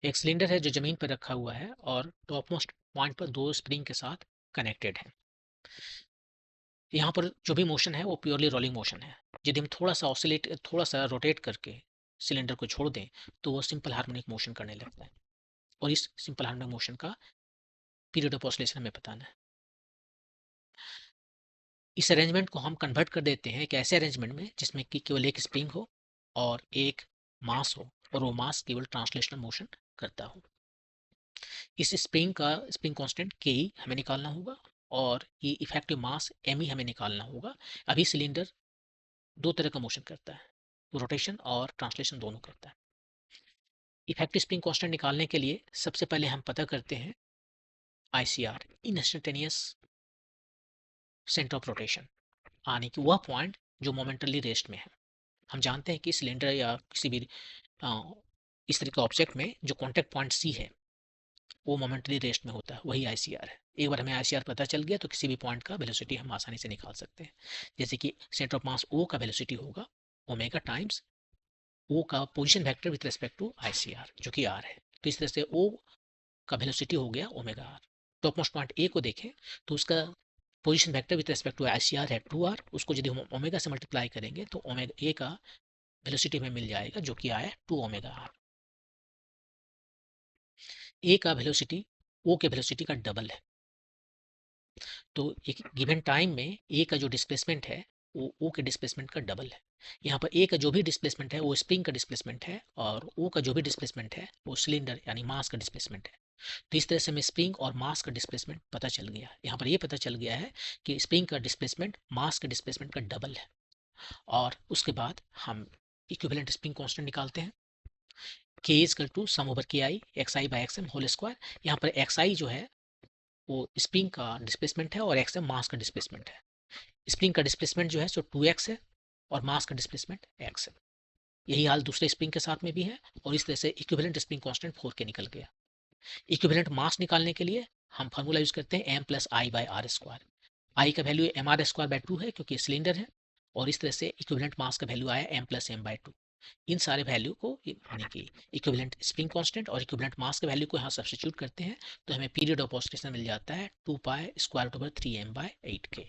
एक सिलेंडर है जो जमीन पर रखा हुआ है और टॉप मोस्ट पॉइंट पर दो स्प्रिंग के साथ कनेक्टेड है। यहाँ पर जो भी मोशन है वो प्योरली रोलिंग मोशन है। यदि हम थोड़ा सा रोटेट करके सिलेंडर को छोड़ दें तो वो सिंपल हार्मोनिक मोशन करने लगता है। और इस सिंपल हार्मोनिक मोशन का पीरियड ऑफ ऑसिलेशन हमें बताना है। इस अरेंजमेंट को हम कन्वर्ट कर देते हैं एक ऐसे अरेंजमेंट में जिसमें कि केवल एक स्प्रिंग हो और एक मास हो और वो मास केवल ट्रांसलेशनल मोशन करता हो। इस स्प्रिंग कांस्टेंट के ही हमें निकालना होगा और ये इफेक्टिव मास एम ही हमें निकालना होगा। अभी सिलेंडर दो तरह का मोशन करता है, रोटेशन और ट्रांसलेशन दोनों करता है। इफेक्टिव स्प्रिंग कांस्टेंट निकालने के लिए सबसे पहले हम पता करते हैं ICR, instantaneous centre of rotation, आने की वह पॉइंट जो मोमेंटली रेस्ट में है। हम जानते हैं कि सिलेंडर या किसी भी अ, इस तरह के ऑब्जेक्ट में जो कॉन्टेक्ट पॉइंट सी है वो मोमेंटली रेस्ट में होता है, वही आईसीआर है। एक बार हमें आईसीआर पता चल गया तो किसी भी पॉइंट का वेलोसिटी हम आसानी से निकाल सकते हैं। जैसे कि सेंटर ऑफ मास ओ का वेलोसिटी होगा ओमेगा टाइम्स ओ का position vector with respect to ICR जो कि आर है। तो इस तरह से ओ का वेलोसिटी हो गया omega R. Top most point A को देखें तो उसका position vector with respect to ICR है 2r। उसको यदि हम ओमेगा से मल्टीप्लाई करेंगे तो ओमेगा ए का वेलोसिटी हमें मिल जाएगा जो कि आया 2 ओमेगा आर। ए का वेलोसिटी ओ के वेलोसिटी का डबल है। तो एक गिवन टाइम में ए का जो डिस्प्लेसमेंट है वो ओ के डिस्प्लेसमेंट का डबल है। यहाँ पर ए का जो भी डिस्प्लेसमेंट है वो स्प्रिंग का डिस्प्लेसमेंट है और ओ का जो भी डिस्प्लेसमेंट है वो सिलेंडर यानी मास का डिस्प्लेसमेंट है। तो इस तरह से हमें स्प्रिंग और मास का डिस्प्लेसमेंट पता चल गया। यहाँ पर ये पता चल गया है कि स्प्रिंग का डिस्प्लेसमेंट मास के डिस्प्लेसमेंट का डबल है। और उसके बाद हम इक्विवेलेंट स्प्रिंग कांस्टेंट निकालते हैं। K is equal to sum over K I X I by X M whole square. यहाँ पर एक्स आई जो है वो स्प्रिंग का डिस्प्लेसमेंट है और एक्स एम मास का डिस्प्लेसमेंट है। स्प्रिंग का डिस्प्लेसमेंट जो है सो 2x है और मास का डिस्प्लेसमेंट x है। यही हाल दूसरे स्प्रिंग के साथ में भी है और इस तरह से इक्विवेलेंट स्प्रिंग कांस्टेंट 4 के निकल गया। इक्विवेलेंट मास निकालने के लिए हम फार्मूला यूज करते हैं m plus I by R square. I का value M R square by 2 है क्योंकि सिलेंडर है और इस तरह से इक्विवेलेंट मास का वैल्यू आया m प्लस एम बाई 2। इन सारे वैल्यू को यानी कि इक्विवेलेंट स्प्रिंग कांस्टेंट और इक्विवेलेंट मास के वैल्यू को यहाँ सब्स्टिट्यूट करते हैं तो हमें पीरियड ऑफ ऑसिलेशन मिल जाता है 2 pi square root over 3m by 8k।